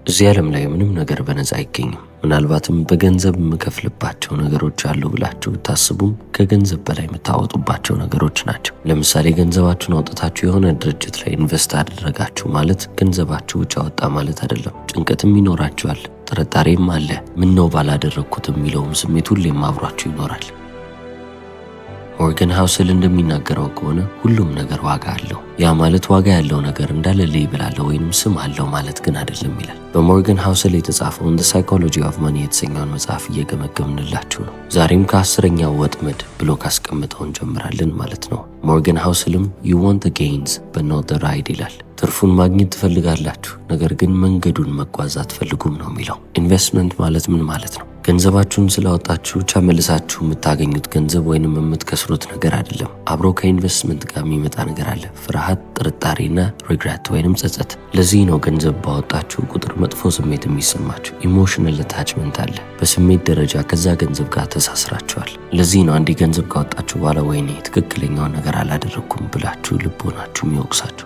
እዚህ ዓለም ላይ ምንም ነገር በነፃ አይገኝም። ምናልባትም በገንዘብ የምከፍልባቸው ነገሮች አሉ ብላችሁ ብታስቡም ከገንዘብ በላይ የምታወጡባቸው ነገሮች ናቸው። ለምሳሌ ገንዘባችሁን አውጥታችሁ የሆነ ድርጅት ላይ ኢንቨስት አደረጋችሁ ማለት ገንዘባችሁ ብቻ ወጣ ማለት አይደለም። ጭንቀትም ይኖራችኋል፣ ጥርጣሬም አለ። ምን ነው ባላደረግኩት የሚለውም ስሜት ሁሌም አብሯችሁ ይኖራል። ሞርጋን ሃውስል እንደሚናገረው ከሆነ ሁሉም ነገር ዋጋ አለው። ያ ማለት ዋጋ ያለው ነገር እንዳለ ሌብል አለው ወይንም ስም አለው ማለት ግን አይደለም ይላል። በሞርጋን ሃውስል የተጻፈውን The Psychology of Money የተሰኘውን መጽሐፍ እየገመገምንላችሁ ነው። ዛሬም ከ10ኛው ወጥመድ ብሎ ካስቀምጠው እንጀምራለን ማለት ነው። ሞርጋን ሃውስልም You want the gains but not the ride ይላል። ትርፉን ማግኘት ትፈልጋላችሁ፣ ነገር ግን መንገዱን መጓዝ አትፈልጉም ነው የሚለው። ኢንቨስትመንት ማለት ምን ማለት ነው? ገንዘባችሁን ስላወጣችሁ ብቻ መልሳችሁ የምታገኙት ገንዘብ ወይንም የምትከስሩት ነገር አይደለም። አብሮ ከኢንቨስትመንት ጋር የሚመጣ ነገር አለ። ፍርሃት፣ ጥርጣሬና ሪግሬት ወይንም ጸጸት። ለዚህ ነው ገንዘብ ባወጣችሁ ቁጥር መጥፎ ስሜት የሚሰማችሁ። ኢሞሽናል አታችመንት አለ። በስሜት ደረጃ ከዛ ገንዘብ ጋር ተሳስራችኋል። ለዚህ ነው አንዴ ገንዘብ ካወጣችሁ በኋላ ወይኔ ትክክለኛውን ነገር አላደረግኩም ብላችሁ ልቦናችሁ የሚወቅሳችሁ።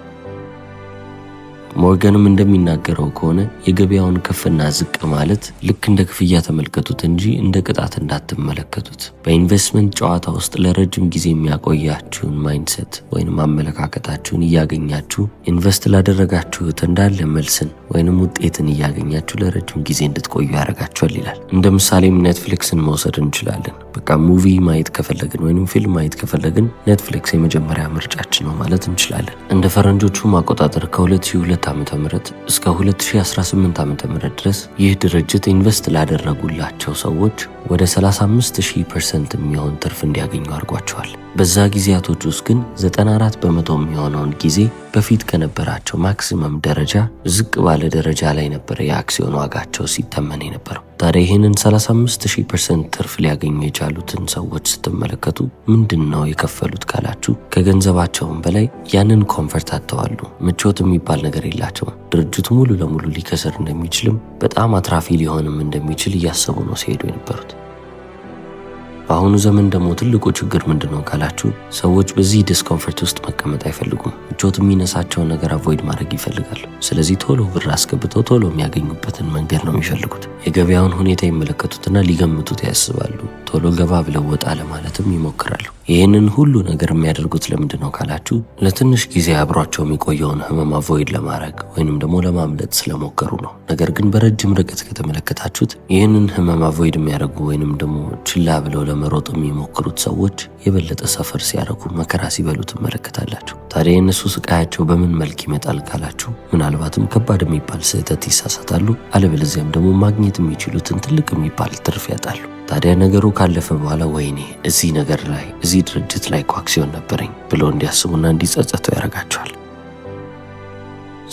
ሞርጋንም እንደሚናገረው ከሆነ የገበያውን ከፍና ዝቅ ማለት ልክ እንደ ክፍያ ተመልከቱት እንጂ እንደ ቅጣት እንዳትመለከቱት። በኢንቨስትመንት ጨዋታ ውስጥ ለረጅም ጊዜ የሚያቆያችሁን ማይንድሴት ወይንም አመለካከታችሁን እያገኛችሁ ኢንቨስት ላደረጋችሁት እንዳለ መልስን ወይንም ውጤትን እያገኛችሁ ለረጅም ጊዜ እንድትቆዩ ያደርጋችኋል ይላል። እንደ ምሳሌም ኔትፍሊክስን መውሰድ እንችላለን። በቃ ሙቪ ማየት ከፈለግን ወይንም ፊልም ማየት ከፈለግን ኔትፍሊክስ የመጀመሪያ ምርጫችን ነው ማለት እንችላለን። እንደ ፈረንጆቹ ማቆጣጠር ከ2002 ዓመተ ምህረት እስከ 2018 ዓመተ ምህረት ድረስ ይህ ድርጅት ኢንቨስት ላደረጉላቸው ሰዎች ወደ 35% የሚሆን ትርፍ እንዲያገኙ አድርጓቸዋል። በዛ ጊዜያቶች ውስጥ ግን 94% የሚሆነውን ጊዜ በፊት ከነበራቸው ማክሲመም ደረጃ ዝቅ ባለ ደረጃ ላይ ነበር የአክሲዮን ዋጋቸው ሲተመን የነበረው። ታዲያ ይህንን 35% ትርፍ ሊያገኙ የቻሉትን ሰዎች ስትመለከቱ ምንድን ነው የከፈሉት ካላችሁ ከገንዘባቸውም በላይ ያንን ኮንፈርት አጥተዋል። ምቾት የሚባል ነገር የላቸውም። ድርጅቱ ሙሉ ለሙሉ ሊከስር እንደሚችልም በጣም አትራፊ ሊሆንም እንደሚችል እያሰቡ ነው ሲሄዱ የነበሩት። በአሁኑ ዘመን ደግሞ ትልቁ ችግር ምንድነው ካላችሁ ሰዎች በዚህ ዲስኮምፈርት ውስጥ መቀመጥ አይፈልጉም። ምቾት የሚነሳቸውን ነገር አቮይድ ማድረግ ይፈልጋሉ። ስለዚህ ቶሎ ብር አስገብተው ቶሎ የሚያገኙበትን መንገድ ነው የሚፈልጉት። የገበያውን ሁኔታ ይመለከቱትና ሊገምቱት ያስባሉ። ቶሎ ገባ ብለው ወጣ ለማለትም ይሞክራሉ። ይህንን ሁሉ ነገር የሚያደርጉት ለምንድን ነው ካላችሁ ለትንሽ ጊዜ አብሯቸው የሚቆየውን ህመም አቮይድ ለማድረግ ወይንም ደግሞ ለማምለጥ ስለሞከሩ ነው። ነገር ግን በረጅም ርቀት ከተመለከታችሁት ይህንን ህመም አቮይድ የሚያደርጉ ወይንም ደግሞ ችላ ብለው ለመሮጥ የሚሞክሩት ሰዎች የበለጠ ሰፈር ሲያደርጉ መከራ ሲበሉ ትመለከታላችሁ። ታዲያ የእነሱ ስቃያቸው በምን መልክ ይመጣል ካላችሁ ምናልባትም ከባድ የሚባል ስህተት ይሳሳታሉ፣ አለበለዚያም ደግሞ ማግኘት የሚችሉትን ትልቅ የሚባል ትርፍ ያጣሉ። ታዲያ ነገሩ ካለፈ በኋላ ወይኔ እዚህ ነገር ላይ እዚህ ድርጅት ላይ እኮ አክሲዮን ነበረኝ ብሎ እንዲያስቡና እንዲጸጸቱ ያደርጋቸዋል።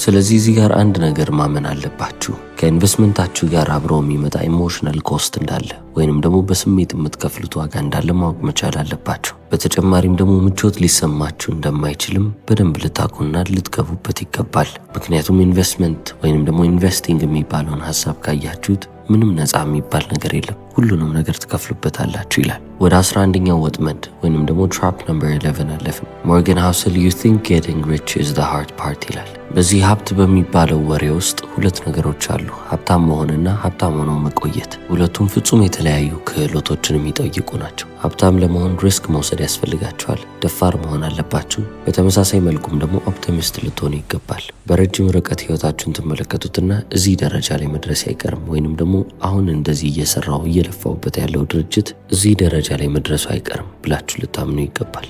ስለዚህ እዚህ ጋር አንድ ነገር ማመን አለባችሁ። ከኢንቨስትመንታችሁ ጋር አብሮ የሚመጣ ኢሞሽናል ኮስት እንዳለ ወይንም ደግሞ በስሜት የምትከፍሉት ዋጋ እንዳለ ማወቅ መቻል አለባችሁ። በተጨማሪም ደግሞ ምቾት ሊሰማችሁ እንደማይችልም በደንብ ልታውቁና ልትገቡበት ይገባል። ምክንያቱም ኢንቨስትመንት ወይንም ደግሞ ኢንቨስቲንግ የሚባለውን ሀሳብ ካያችሁት ምንም ነፃ የሚባል ነገር የለም። ሁሉንም ነገር ትከፍሉበታላችሁ ይላል። ወደ 11ኛው ወጥመድ ወይንም ደግሞ ትራፕ ነምበር 11 አለፍን። ሞርጋን ሃውስል you think getting rich is the hard part ይላል። በዚህ ሀብት በሚባለው ወሬ ውስጥ ሁለት ነገሮች አሉ፣ ሀብታም መሆንና ሀብታም ሆኖ መቆየት። ሁለቱም ፍጹም የተለያዩ ክህሎቶችን የሚጠይቁ ናቸው። ሀብታም ለመሆን ሪስክ መውሰድ ያስፈልጋቸዋል፣ ደፋር መሆን አለባችሁ። በተመሳሳይ መልኩም ደግሞ ኦፕቲሚስት ልትሆኑ ይገባል። በረጅም ርቀት ህይወታችሁን ትመለከቱትና እዚህ ደረጃ ላይ መድረስ አይቀርም ወይንም ደግሞ አሁን እንደዚህ እየሰራው እየለፋውበት ያለው ድርጅት እዚህ ደረጃ ላይ መድረሱ አይቀርም ብላችሁ ልታምኑ ይገባል።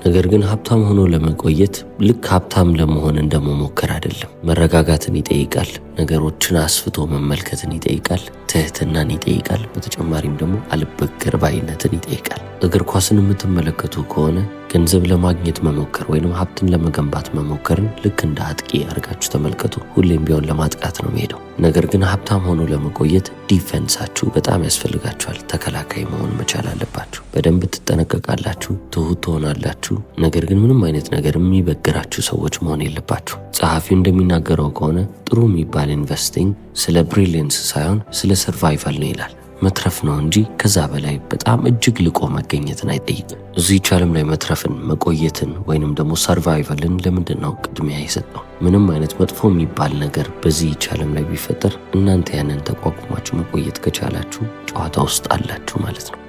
ነገር ግን ሀብታም ሆኖ ለመቆየት ልክ ሀብታም ለመሆን እንደመሞከር አይደለም። መረጋጋትን ይጠይቃል። ነገሮችን አስፍቶ መመልከትን ይጠይቃል። ትህትናን ይጠይቃል። በተጨማሪም ደግሞ አልበገር ባይነትን ይጠይቃል። እግር ኳስን የምትመለከቱ ከሆነ ገንዘብ ለማግኘት መሞከር ወይንም ሀብትን ለመገንባት መሞከርን ልክ እንደ አጥቂ አድርጋችሁ ተመልከቱ። ሁሌም ቢሆን ለማጥቃት ነው የሚሄደው። ነገር ግን ሀብታም ሆኖ ለመቆየት ዲፌንሳችሁ በጣም ያስፈልጋችኋል። ተከላካይ መሆን መቻል አለባችሁ። በደንብ ትጠነቀቃላችሁ፣ ትሁት ትሆናላችሁ። ነገር ግን ምንም አይነት ነገር የሚበግራችሁ ሰዎች መሆን የለባችሁ። ጸሐፊው እንደሚናገረው ከሆነ ጥሩ የሚባል ኢንቨስቲንግ ስለ ብሪሊየንስ ሳይሆን ስለ ሰርቫይቫል ነው ይላል። መትረፍ ነው እንጂ ከዛ በላይ በጣም እጅግ ልቆ መገኘትን አይጠይቅም። እዚህች ዓለም ላይ መትረፍን፣ መቆየትን ወይንም ደግሞ ሰርቫይቫልን ለምንድን ነው ቅድሚያ የሰጠው? ምንም አይነት መጥፎ የሚባል ነገር በዚህች ዓለም ላይ ቢፈጠር እናንተ ያንን ተቋቁማችሁ መቆየት ከቻላችሁ ጨዋታ ውስጥ አላችሁ ማለት ነው።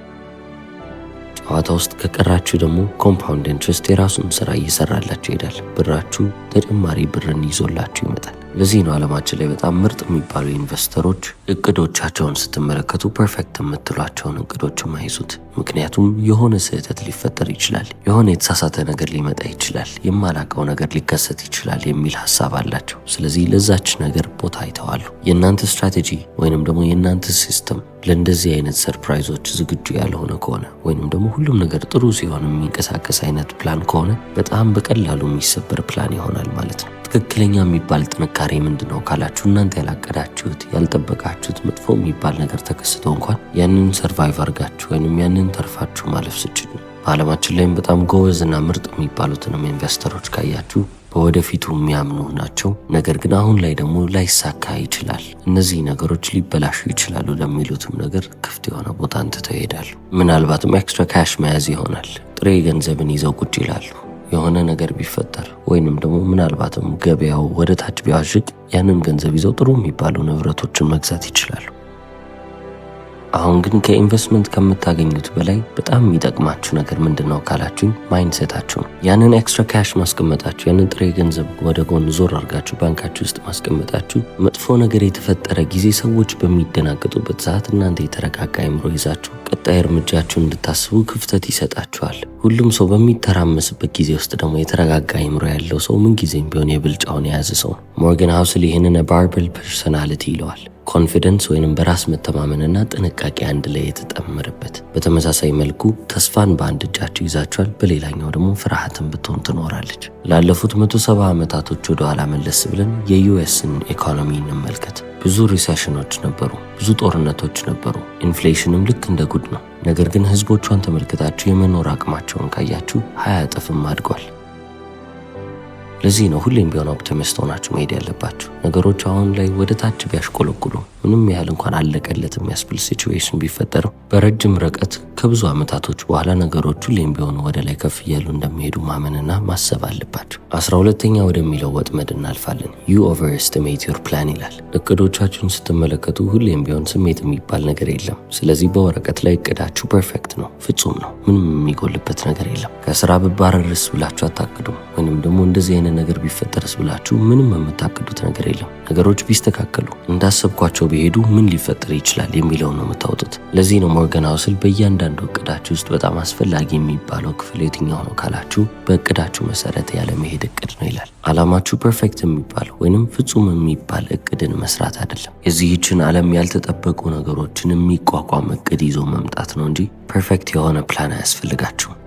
ጨዋታ ውስጥ ከቀራችሁ ደግሞ ኮምፓውንድ ኢንትረስት የራሱን ስራ እየሰራላችሁ ይሄዳል። ብራችሁ ተጨማሪ ብርን ይዞላችሁ ይመጣል። ለዚህ ነው ዓለማችን ላይ በጣም ምርጥ የሚባሉ ኢንቨስተሮች እቅዶቻቸውን ስትመለከቱ ፐርፌክት የምትሏቸውን እቅዶች የማይዙት። ምክንያቱም የሆነ ስህተት ሊፈጠር ይችላል፣ የሆነ የተሳሳተ ነገር ሊመጣ ይችላል፣ የማላቀው ነገር ሊከሰት ይችላል የሚል ሀሳብ አላቸው። ስለዚህ ለዛች ነገር ቦታ አይተዋሉ። የእናንተ ስትራቴጂ ወይንም ደግሞ የእናንተ ሲስተም ለእንደዚህ አይነት ሰርፕራይዞች ዝግጁ ያልሆነ ከሆነ ወይንም ደግሞ ሁሉም ነገር ጥሩ ሲሆን የሚንቀሳቀስ አይነት ፕላን ከሆነ በጣም በቀላሉ የሚሰበር ፕላን ይሆናል ማለት ነው። ትክክለኛ የሚባል ጥንካሬ ምንድን ነው ካላችሁ እናንተ ያላቀዳችሁት ያልጠበቃችሁት መጥፎ የሚባል ነገር ተከስቶ እንኳን ያንን ሰርቫይቭ አድርጋችሁ ወይንም ያንን ተርፋችሁ ማለፍ ስችሉ። በዓለማችን ላይም በጣም ጎበዝና ምርጥ የሚባሉትንም ኢንቨስተሮች ካያችሁ በወደፊቱ የሚያምኑ ናቸው። ነገር ግን አሁን ላይ ደግሞ ላይሳካ ይችላል፣ እነዚህ ነገሮች ሊበላሹ ይችላሉ ለሚሉትም ነገር ክፍት የሆነ ቦታ እንትተው ይሄዳሉ። ምናልባትም ኤክስትራ ካሽ መያዝ ይሆናል። ጥሬ ገንዘብን ይዘው ቁጭ ይላሉ። የሆነ ነገር ቢፈጠር ወይንም ደግሞ ምናልባትም ገበያው ወደ ታች ቢዋዥቅ ያንን ገንዘብ ይዘው ጥሩ የሚባሉ ንብረቶችን መግዛት ይችላሉ። አሁን ግን ከኢንቨስትመንት ከምታገኙት በላይ በጣም የሚጠቅማችሁ ነገር ምንድን ነው ካላችሁኝ ማይንድሴታችሁ ነው። ያንን ኤክስትራ ካሽ ማስቀመጣችሁ፣ ያንን ጥሬ ገንዘብ ወደ ጎን ዞር አድርጋችሁ ባንካችሁ ውስጥ ማስቀመጣችሁ መጥፎ ነገር የተፈጠረ ጊዜ ሰዎች በሚደናገጡበት ሰዓት እናንተ የተረጋጋ አእምሮ ይዛችሁ ቀጣይ እርምጃችሁን እንድታስቡ ክፍተት ይሰጣችኋል። ሁሉም ሰው በሚተራመስበት ጊዜ ውስጥ ደግሞ የተረጋጋ አእምሮ ያለው ሰው ምንጊዜም ቢሆን የብልጫውን የያዘ ሰው። ሞርጋን ሃውስል ይህንን ባርበል ፐርሶናሊቲ ይለዋል። ኮንፊደንስ ወይንም በራስ መተማመንና ጥንቃቄ አንድ ላይ የተጠመረበት። በተመሳሳይ መልኩ ተስፋን በአንድ እጃችሁ ይዛችኋል፣ በሌላኛው ደግሞ ፍርሃትን ብትሆን ትኖራለች። ላለፉት 170 ዓመታቶች ወደ ኋላ መለስ ብለን የዩኤስን ኢኮኖሚ እንመልከት። ብዙ ሪሴሽኖች ነበሩ፣ ብዙ ጦርነቶች ነበሩ። ኢንፍሌሽንም ልክ እንደ ጉድ ነው። ነገር ግን ህዝቦቿን ተመልክታችሁ የመኖር አቅማቸውን ካያችሁ 20 እጥፍም አድጓል። ለዚህ ነው ሁሌም ቢሆን ኦፕቲሚስት ሆናችሁ መሄድ ያለባችሁ። ነገሮች አሁን ላይ ወደ ታች ቢያሽቆለቁሉ ምንም ያህል እንኳን አለቀለት የሚያስብል ሲቹዌሽን ቢፈጠር በረጅም ርቀት ከብዙ ዓመታቶች በኋላ ነገሮች ሁሌም ቢሆን ወደ ላይ ከፍ እያሉ እንደሚሄዱ ማመንና ማሰብ አለባቸው። 12ኛ ወደሚለው ወጥመድ እናልፋለን። ዩ ኦቨርኤስቲሜት ዩር ፕላን ይላል። እቅዶቻችሁን ስትመለከቱ ሁሌም ቢሆን ስሜት የሚባል ነገር የለም። ስለዚህ በወረቀት ላይ እቅዳችሁ ፐርፌክት ነው፣ ፍጹም ነው፣ ምንም የሚጎልበት ነገር የለም። ከስራ ብባረርስ ብላችሁ አታቅዱም። ወይንም ደግሞ እንደዚህ አይነት ነገር ቢፈጠርስ ብላችሁ ምንም የምታቅዱት ነገር የለም። ነገሮች ቢስተካከሉ እንዳሰብኳቸው ቢሄዱ ምን ሊፈጠር ይችላል የሚለው ነው የምታወጡት። ለዚህ ነው ሞርጋን ሃውስል በእያንዳንዱ እቅዳችሁ ውስጥ በጣም አስፈላጊ የሚባለው ክፍል የትኛው ነው ካላችሁ በእቅዳችሁ መሰረት ያለ መሄድ እቅድ ነው ይላል። አላማችሁ ፐርፌክት የሚባል ወይንም ፍጹም የሚባል እቅድን መስራት አይደለም። የዚህችን ዓለም ያልተጠበቁ ነገሮችን የሚቋቋም እቅድ ይዞ መምጣት ነው እንጂ ፐርፌክት የሆነ ፕላን አያስፈልጋችሁም።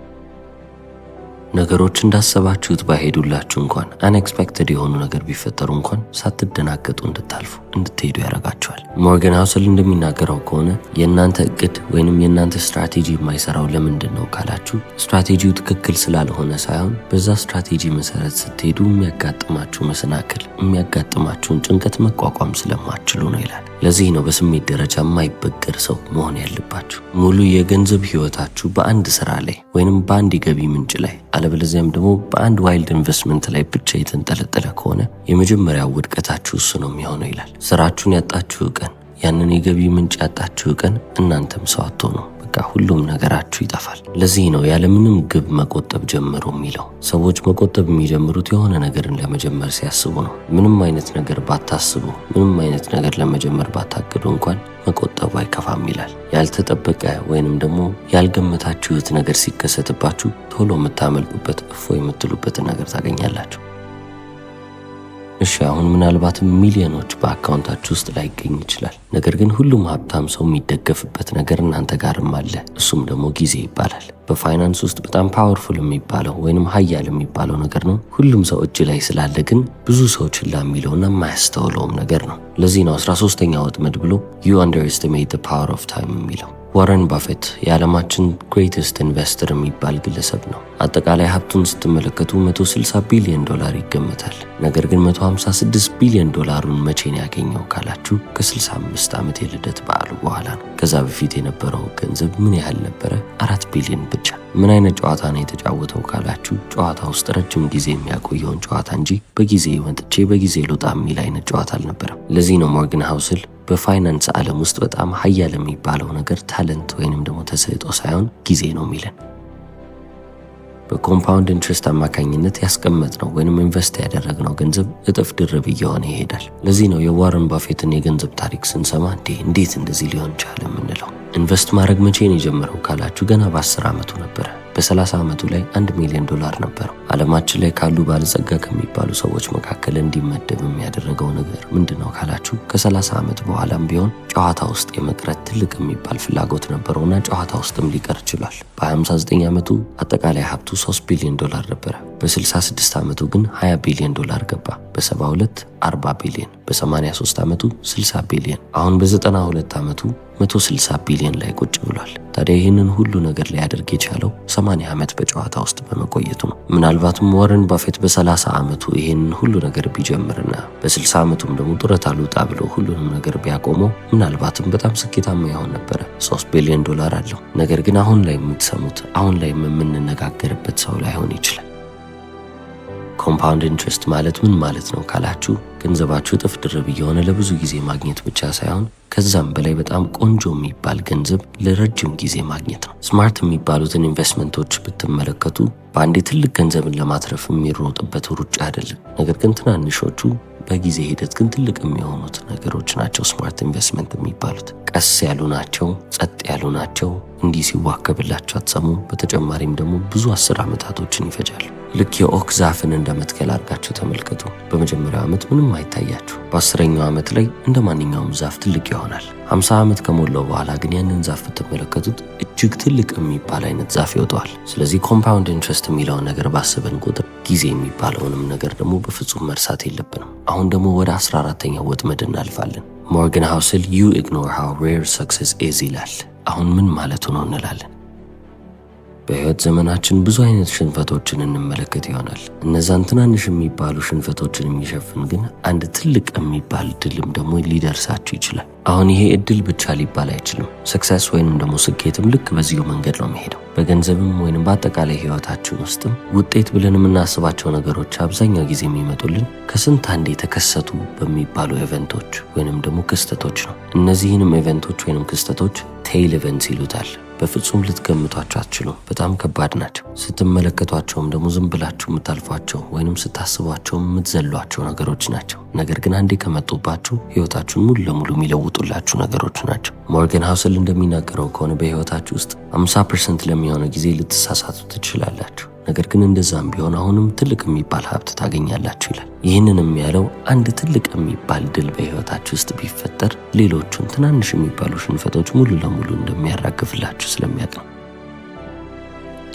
ነገሮች እንዳሰባችሁት ባይሄዱላችሁ እንኳን አንኤክስፔክትድ የሆኑ ነገር ቢፈጠሩ እንኳን ሳትደናገጡ እንድታልፉ እንድትሄዱ ያደርጋችኋል። ሞርጋን ሃውስል እንደሚናገረው ከሆነ የእናንተ እቅድ ወይንም የእናንተ ስትራቴጂ የማይሰራው ለምንድን ነው ካላችሁ ስትራቴጂው ትክክል ስላልሆነ ሳይሆን በዛ ስትራቴጂ መሰረት ስትሄዱ የሚያጋጥማችሁ መሰናክል፣ የሚያጋጥማችሁን ጭንቀት መቋቋም ስለማትችሉ ነው ይላል። ለዚህ ነው በስሜት ደረጃ የማይበገር ሰው መሆን ያለባችሁ። ሙሉ የገንዘብ ህይወታችሁ በአንድ ስራ ላይ ወይንም በአንድ የገቢ ምንጭ ላይ አለበለዚያም ደግሞ በአንድ ዋይልድ ኢንቨስትመንት ላይ ብቻ የተንጠለጠለ ከሆነ የመጀመሪያው ውድቀታችሁ እሱ ነው የሚሆነው ይላል። ስራችሁን ያጣችሁ ቀን፣ ያንን የገቢ ምንጭ ያጣችሁ ቀን እናንተም ሰው አትሆኑ። በቃ ሁሉም ነገራችሁ ይጠፋል። ለዚህ ነው ያለምንም ግብ መቆጠብ ጀምሩ የሚለው። ሰዎች መቆጠብ የሚጀምሩት የሆነ ነገርን ለመጀመር ሲያስቡ ነው። ምንም አይነት ነገር ባታስቡ፣ ምንም አይነት ነገር ለመጀመር ባታቅዱ እንኳን መቆጠቡ አይከፋም ይላል። ያልተጠበቀ ወይንም ደግሞ ያልገመታችሁት ነገር ሲከሰትባችሁ ቶሎ የምታመልጡበት እፎ የምትሉበትን ነገር ታገኛላችሁ። እሺ አሁን ምናልባትም ሚሊዮኖች በአካውንታችሁ ውስጥ ላይገኝ ይችላል። ነገር ግን ሁሉም ሀብታም ሰው የሚደገፍበት ነገር እናንተ ጋርም አለ። እሱም ደግሞ ጊዜ ይባላል። በፋይናንስ ውስጥ በጣም ፓወርፉል የሚባለው ወይንም ሀያል የሚባለው ነገር ነው። ሁሉም ሰው እጅ ላይ ስላለ ግን ብዙ ሰው ችላ የሚለውና የማያስተውለውም ነገር ነው። ለዚህ ነው 13ኛ ወጥመድ ብሎ ዩ አንደርስቲሜት ዘ ፓወር ኦፍ ታይም የሚለው። ዋረን ባፌት የዓለማችን ግሬተስት ኢንቨስተር የሚባል ግለሰብ ነው። አጠቃላይ ሀብቱን ስትመለከቱ $160 ቢሊዮን ይገመታል። ነገር ግን $156 ቢሊዮን መቼ ነው ያገኘው ካላችሁ ከ65 ዓመት የልደት በዓሉ በኋላ ነው። ከዛ በፊት የነበረው ገንዘብ ምን ያህል ነበረ? 4 ቢሊዮን ብቻ። ምን አይነት ጨዋታ ነው የተጫወተው ካላችሁ ጨዋታ ውስጥ ረጅም ጊዜ የሚያቆየውን ጨዋታ እንጂ በጊዜ ወጥቼ በጊዜ ልውጣ የሚል አይነት ጨዋታ አልነበረም። ለዚህ ነው ሞርጋን ሃውስል በፋይናንስ ዓለም ውስጥ በጣም ሀያል የሚባለው ነገር ታለንት ወይንም ደግሞ ተሰጥኦ ሳይሆን ጊዜ ነው የሚለን። በኮምፓውንድ ኢንትረስት አማካኝነት ያስቀመጥነው ወይንም ኢንቨስት ያደረግነው ገንዘብ እጥፍ ድርብ እየሆነ ይሄዳል። ለዚህ ነው የዋረን ባፌትን የገንዘብ ታሪክ ስንሰማ እንዴት እንደዚህ ሊሆን ቻለ የምንለው። ኢንቨስት ማድረግ መቼ ነው የጀመረው ካላችሁ ገና በ10 ዓመቱ ነበረ። በ30 ዓመቱ ላይ $1 ሚሊዮን ነበረው። ዓለማችን ላይ ካሉ ባለጸጋ ከሚባሉ ሰዎች መካከል እንዲመደብ የሚያደረገው ነገር ምንድነው ካላችሁ ከ30 ዓመት በኋላም ቢሆን ጨዋታ ውስጥ የመቅረት ትልቅ የሚባል ፍላጎት ነበረውና ጨዋታ ውስጥም ሊቀር ችሏል። በ59 ዓመቱ አጠቃላይ ሀብቱ $3 ቢሊዮን ነበረ። በ66 ዓመቱ ግን $20 ቢሊዮን ገባ። በ72 $40 ቢሊዮን፣ በ83 ዓመቱ $60 ቢሊዮን፣ አሁን በ92 ዓመቱ $160 ቢሊዮን ላይ ቁጭ ብሏል። ታዲያ ይህንን ሁሉ ነገር ሊያደርግ የቻለው 80 ዓመት በጨዋታ ውስጥ በመቆየቱ ነው። ምናልባትም ዋረን ባፌት በ30 ዓመቱ ይህንን ሁሉ ነገር ቢጀምርና በ60 ዓመቱም ደግሞ ጡረታ ልውጣ ብሎ ሁሉንም ነገር ቢያቆመው ምናልባትም በጣም ስኬታማ ይሆን ነበረ። $3 ቢሊዮን አለው። ነገር ግን አሁን ላይ የምትሰሙት አሁን ላይ የምንነጋገርበት ሰው ላይሆን ይችላል። ኮምፓውንድ ኢንትረስት ማለት ምን ማለት ነው ካላችሁ ገንዘባችሁ እጥፍ ድርብ እየሆነ ለብዙ ጊዜ ማግኘት ብቻ ሳይሆን ከዛም በላይ በጣም ቆንጆ የሚባል ገንዘብ ለረጅም ጊዜ ማግኘት ነው። ስማርት የሚባሉትን ኢንቨስትመንቶች ብትመለከቱ በአንዴ ትልቅ ገንዘብን ለማትረፍ የሚሮጥበት ሩጫ አይደለም። ነገር ግን ትናንሾቹ በጊዜ ሂደት ግን ትልቅ የሚሆኑት ነገሮች ናቸው። ስማርት ኢንቨስትመንት የሚባሉት ቀስ ያሉ ናቸው፣ ጸጥ ያሉ ናቸው። እንዲህ ሲዋከብላቸው አትሰሙም። በተጨማሪም ደግሞ ብዙ 10 ዓመታቶችን ይፈጃሉ። ልክ የኦክ ዛፍን እንደመትከል አድርጋችሁ ተመልከቱ። በመጀመሪያው ዓመት ምንም አይታያችሁ። በ10ኛው ዓመት ላይ እንደ ማንኛውም ዛፍ ትልቅ ይሆናል። 50 ዓመት ከሞላው በኋላ ግን ያንን ዛፍ ብትመለከቱት እጅግ ትልቅ የሚባል አይነት ዛፍ ይወጣዋል። ስለዚህ ኮምፓውንድ ኢንትረስት የሚለውን ነገር ባስበን ቁጥር ጊዜ የሚባለውንም ነገር ደግሞ በፍጹም መርሳት የለብንም። አሁን ደግሞ ወደ 14ኛው ወጥመድ እናልፋለን። ሞርጋን ሃውስል you ignore how rare success is ይላል። አሁን ምን ማለቱ ነው እንላለን። በህይወት ዘመናችን ብዙ አይነት ሽንፈቶችን እንመለከት ይሆናል። እነዛን ትናንሽ የሚባሉ ሽንፈቶችን የሚሸፍን ግን አንድ ትልቅ የሚባል ድልም ደግሞ ሊደርሳችሁ ይችላል። አሁን ይሄ እድል ብቻ ሊባል አይችልም። ሰክሰስ ወይንም ደግሞ ስኬትም ልክ በዚሁ መንገድ ነው የሚሄደው። በገንዘብም ወይንም በአጠቃላይ ህይወታችን ውስጥም ውጤት ብለን የምናስባቸው ነገሮች አብዛኛው ጊዜ የሚመጡልን ከስንት አንድ የተከሰቱ በሚባሉ ኢቨንቶች ወይንም ደግሞ ክስተቶች ነው። እነዚህንም ኢቨንቶች ወይንም ክስተቶች ቴይል ኢቨንትስ ይሉታል። በፍጹም ልትገምቷቸው አትችሉም። በጣም ከባድ ናቸው። ስትመለከቷቸውም ደግሞ ዝም ብላችሁ የምታልፏቸው ወይንም ስታስቧቸው የምትዘሏቸው ነገሮች ናቸው። ነገር ግን አንዴ ከመጡባችሁ ህይወታችሁን ሙሉ ለሙሉ የሚለውጡላችሁ ነገሮች ናቸው። ሞርጋን ሃውስል እንደሚናገረው ከሆነ በህይወታችሁ ውስጥ 50% ለሚሆነው ጊዜ ልትሳሳቱ ትችላላችሁ። ነገር ግን እንደዛም ቢሆን አሁንም ትልቅ የሚባል ሀብት ታገኛላችሁ ይላል። ይህንንም ያለው አንድ ትልቅ የሚባል ድል በህይወታችሁ ውስጥ ቢፈጠር ሌሎቹን ትናንሽ የሚባሉ ሽንፈቶች ሙሉ ለሙሉ እንደሚያራግፍላችሁ ስለሚያውቅ ነው።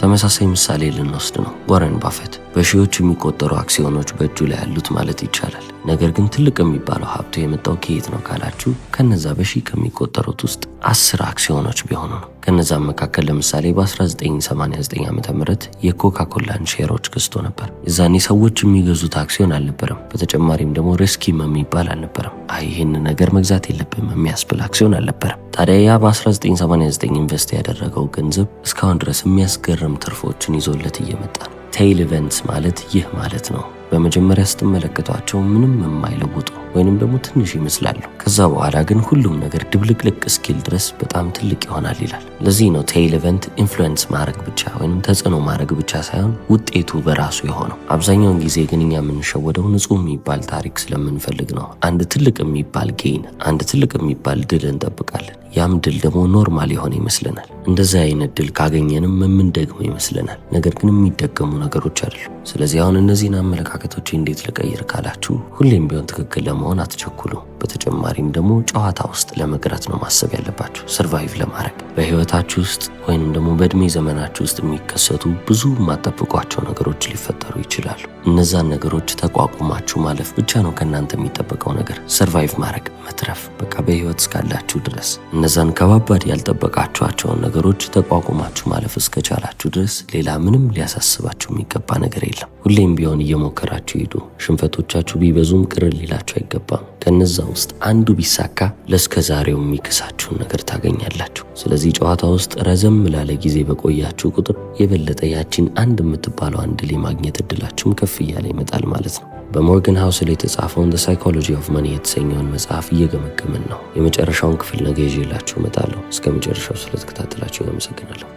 ተመሳሳይ ምሳሌ ልንወስድ ነው። ዋረን ባፌት በሺዎች የሚቆጠሩ አክሲዮኖች በእጁ ላይ ያሉት ማለት ይቻላል። ነገር ግን ትልቅ የሚባለው ሀብቱ የመጣው ከየት ነው ካላችሁ ከነዛ በሺህ ከሚቆጠሩት ውስጥ 10 አክሲዮኖች ቢሆኑ ነው። ከነዛም መካከል ለምሳሌ በ1989 ዓ.ም የኮካ ኮላን ሼሮች ገዝቶ ነበር። የዛኔ ሰዎች የሚገዙት አክሲዮን አልነበረም። በተጨማሪም ደግሞ ሪስኪም የሚባል አልነበረም። ይህን ነገር መግዛት የለብም የሚያስብል አክሲዮን አልነበረም። ታዲያ ያ በ1989 ኢንቨስት ያደረገው ገንዘብ እስካሁን ድረስ የሚያስገርም ትርፎችን ይዞለት እየመጣ ነው። ቴይል ኢቨንትስ ማለት ይህ ማለት ነው። በመጀመሪያ ስትመለከቷቸው ምንም የማይለውጡ ወይንም ደግሞ ትንሽ ይመስላሉ። ከዛ በኋላ ግን ሁሉም ነገር ድብልቅልቅ እስኪል ድረስ በጣም ትልቅ ይሆናል ይላል። ለዚህ ነው ቴይል ኢቨንት ኢንፍሉዌንስ ማድረግ ብቻ ወይንም ተጽዕኖ ማድረግ ብቻ ሳይሆን ውጤቱ በራሱ የሆነው። አብዛኛውን ጊዜ ግን እኛ የምንሸወደው ንጹህ የሚባል ታሪክ ስለምንፈልግ ነው። አንድ ትልቅ የሚባል ጌን፣ አንድ ትልቅ የሚባል ድል እንጠብቃለን። ያም ድል ደግሞ ኖርማል የሆነ ይመስለናል። እንደዚህ አይነት ድል ካገኘንም የምንደግመው ይመስለናል። ነገር ግን የሚደገሙ ነገሮች አይደሉም። ስለዚህ አሁን እነዚህን አመለካከቶች እንዴት ልቀይር ካላችሁ ሁሌም ቢሆን ትክክል ለመሆን አትቸኩሉ። በተጨማሪም ደግሞ ጨዋታ ውስጥ ለመቅረት ነው ማሰብ ያለባችሁ፣ ሰርቫይቭ ለማድረግ። በህይወታችሁ ውስጥ ወይንም ደግሞ በእድሜ ዘመናችሁ ውስጥ የሚከሰቱ ብዙ የማጠብቋቸው ነገሮች ሊፈጠሩ ይችላሉ። እነዛን ነገሮች ተቋቁማችሁ ማለፍ ብቻ ነው ከእናንተ የሚጠበቀው ነገር፣ ሰርቫይቭ ማድረግ፣ መትረፍ። በቃ በህይወት እስካላችሁ ድረስ እነዛን ከባባድ ያልጠበቃችኋቸውን ነገሮች ተቋቁማችሁ ማለፍ እስከቻላችሁ ድረስ ሌላ ምንም ሊያሳስባችሁ የሚገባ ነገር የለም። ሁሌም ቢሆን እየሞከራችሁ ሂዱ። ሽንፈቶቻችሁ ቢበዙም ቅር ሊላችሁ አይገባም። ከነዛ ውስጥ አንዱ ቢሳካ ለእስከ ዛሬው የሚክሳችሁን ነገር ታገኛላችሁ። ስለዚህ ጨዋታ ውስጥ ረዘም ላለ ጊዜ በቆያችሁ ቁጥር የበለጠ ያቺን አንድ የምትባለው አንድ ላይ ማግኘት እድላችሁም ከፍ እያለ ይመጣል ማለት ነው። በሞርገን ሃውስል የተጻፈውን The Psychology of Money የተሰኘውን መጽሐፍ እየገመገምን ነው። የመጨረሻውን ክፍል ነገ ይዤላችሁ እመጣለሁ። እስከ መጨረሻው ስለተከታተላችሁ አመሰግናለሁ።